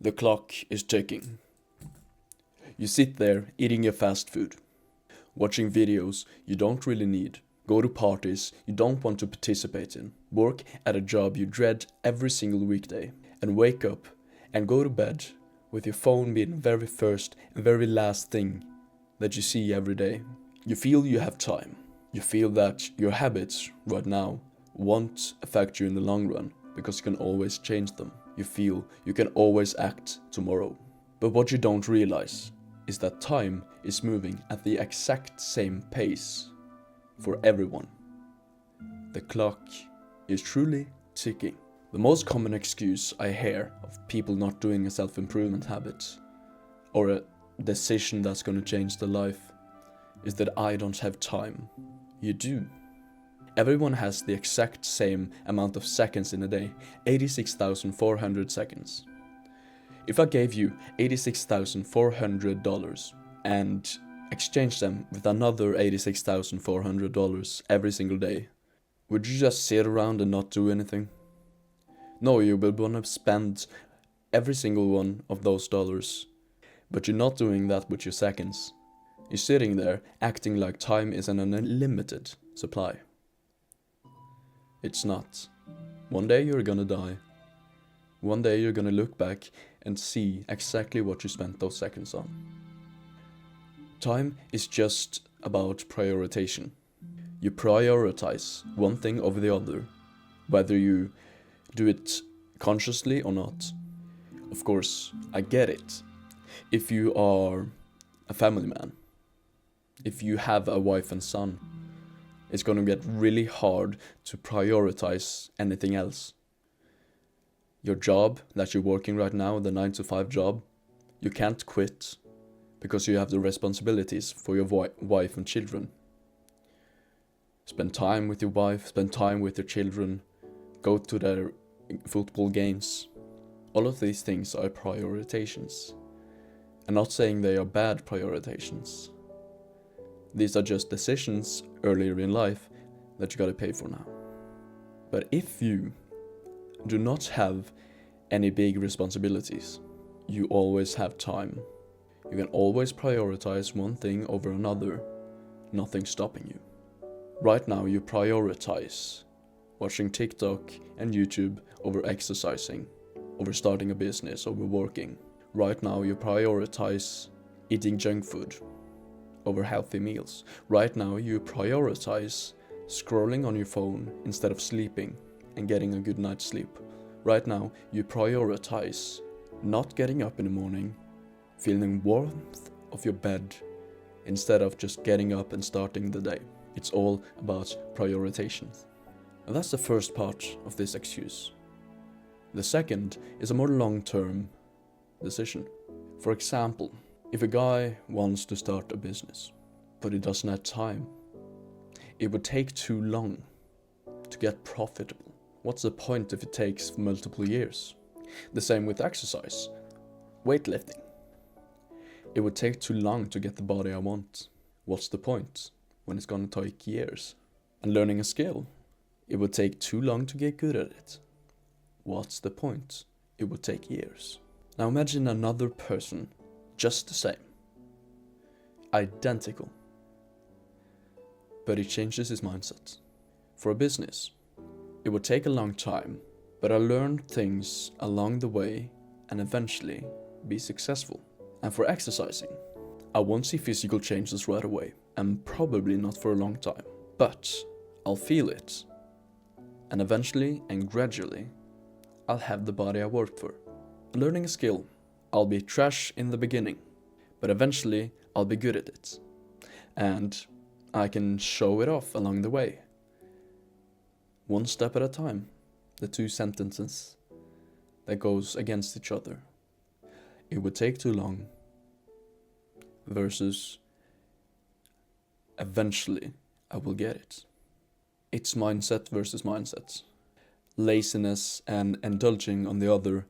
The clock is ticking. You sit there eating your fast food, watching videos you don't really need, go to parties you don't want to participate in, work at a job you dread every single weekday, and wake up and go to bed with your phone being the very first and very last thing that you see every day. You feel you have time. You feel that your habits right now won't affect you in the long run because you can always change them. You feel you can always act tomorrow. But what you don't realize is that time is moving at the exact same pace for everyone. The clock is truly ticking. The most common excuse I hear of people not doing a self-improvement habit or a decision that's going to change their life is that I don't have time. You do. Everyone has the exact same amount of seconds in a day, 86,400 seconds. If I gave you $86,400 and exchanged them with another $86,400 every single day, would you just sit around and not do anything? No, you will want to spend every single one of those dollars, but you're not doing that with your seconds. You're sitting there acting like time is an unlimited supply. It's not. One day you're gonna die. One day you're gonna look back and see exactly what you spent those seconds on. Time is just about prioritization. You prioritize one thing over the other, whether you do it consciously or not. Of course, I get it. If you are a family man, if you have a wife and son, it's gonna get really hard to prioritize anything else. Your job that you're working right now, the 9-to-5 job, you can't quit because you have the responsibilities for your wife and children. Spend time with your wife, spend time with your children, go to their football games. All of these things are prioritizations. I'm not saying they are bad prioritizations. These are just decisions earlier in life that you gotta pay for now. But if you do not have any big responsibilities, you always have time. You can always prioritize one thing over another, nothing stopping you. Right now you prioritize watching TikTok and YouTube over exercising, over starting a business, over working. Right now you prioritize eating junk food over healthy meals. Right now you prioritize scrolling on your phone instead of sleeping and getting a good night's sleep. Right now you prioritize not getting up in the morning, feeling warmth of your bed instead of just getting up and starting the day. It's all about prioritizations. And that's the first part of this excuse. The second is a more long-term decision. For example, if a guy wants to start a business, but he doesn't have time, it would take too long to get profitable. What's the point if it takes multiple years? The same with exercise, weightlifting. It would take too long to get the body I want. What's the point when it's gonna take years? And learning a skill, it would take too long to get good at it. What's the point? It would take years. Now imagine another person, just the same, identical, but he changes his mindset. For a business, it would take a long time, but I learned things along the way and eventually be successful. And for exercising, I won't see physical changes right away, and probably not for a long time, but I'll feel it, and eventually and gradually I'll have the body I worked for. Learning a skill, I'll be trash in the beginning, but eventually I'll be good at it. And I can show it off along the way. One step at a time. The two sentences that goes against each other. It would take too long versus eventually I will get it. It's mindset versus mindset. Laziness and indulging on the other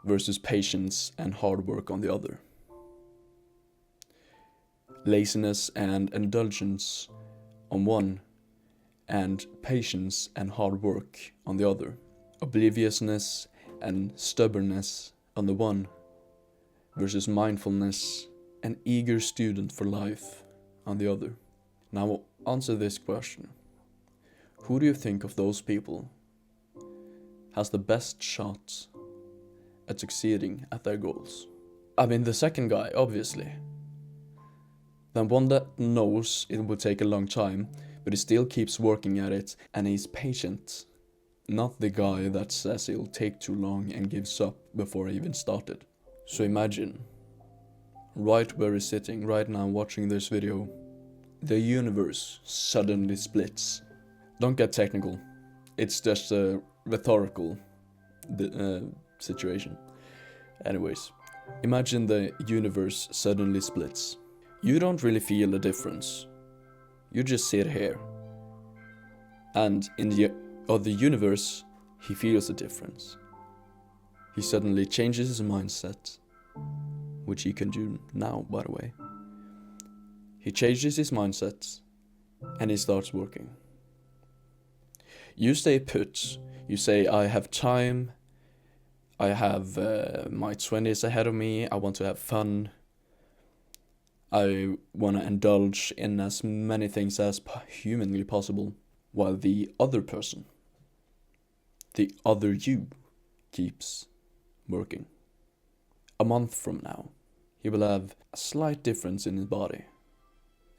versus patience and hard work on the other. Laziness and indulgence on one, and patience and hard work on the other. Obliviousness and stubbornness on the one, versus mindfulness, an eager student for life on the other. Now answer this question. Who do you think of those people has the best shot at succeeding at their goals? I mean, the second guy, obviously. The one that knows it will take a long time, but he still keeps working at it and he's patient. Not the guy that says it'll take too long and gives up before he even started. So imagine, right where he's sitting right now watching this video, the universe suddenly splits. Don't get technical, it's just a rhetorical situation. Anyways, imagine the universe suddenly splits. You don't really feel a difference. You just sit here. And in the other universe, he feels a difference. He suddenly changes his mindset, which he can do now, by the way. He changes his mindset, and he starts working. You stay put. You say, I have time. I have my 20s ahead of me. I want to have fun. I want to indulge in as many things as humanly possible. While the other person, the other you, keeps working. A month from now, he will have a slight difference in his body.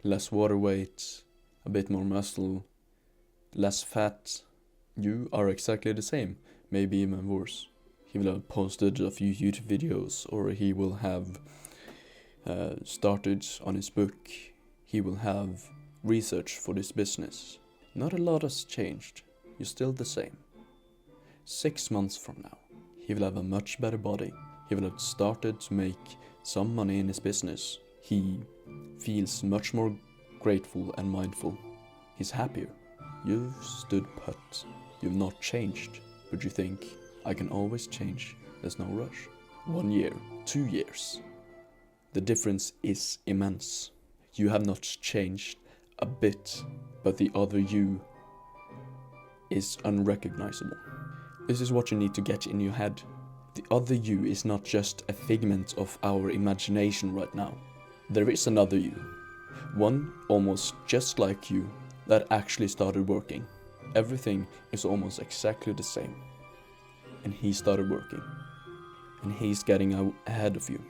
Less water weight, a bit more muscle, less fat. You are exactly the same, maybe even worse. He will have posted a few YouTube videos, or he will have started on his book. He will have research for this business. Not a lot has changed. You're still the same. 6 months from now, he will have a much better body. He will have started to make some money in his business. He feels much more grateful and mindful. He's happier. You've stood put. You've not changed. But you think, I can always change. There's no rush. 1 year, 2 years. The difference is immense. You have not changed a bit, but the other you is unrecognizable. This is what you need to get in your head. The other you is not just a figment of our imagination right now. There is another you, one almost just like you, that actually started working. Everything is almost exactly the same. And he started working. And he's getting out ahead of you.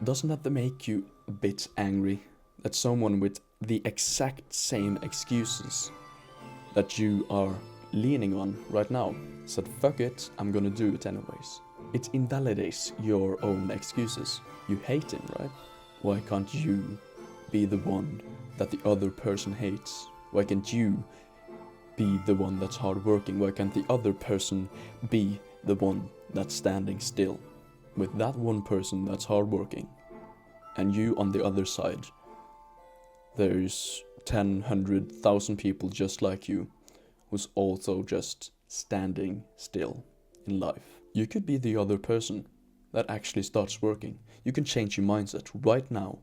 Doesn't that make you a bit angry? That someone with the exact same excuses that you are leaning on right now said, fuck it, I'm gonna do it anyways. It invalidates your own excuses. You hate him, right? Why can't you be the one that the other person hates? Why can't you be the one that's hardworking? Why can't the other person be the one that's standing still? With that one person that's hardworking, and you on the other side, there's 10, 100,000 people just like you, who's also just standing still in life. You could be the other person that actually starts working. You can change your mindset right now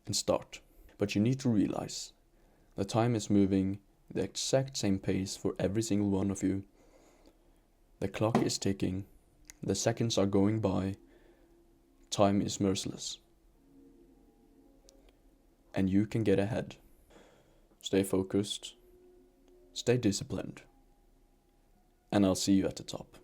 and start. But you need to realize the time is moving the exact same pace for every single one of you. The clock is ticking. The seconds are going by. Time is merciless. And you can get ahead. Stay focused. Stay disciplined. And I'll see you at the top.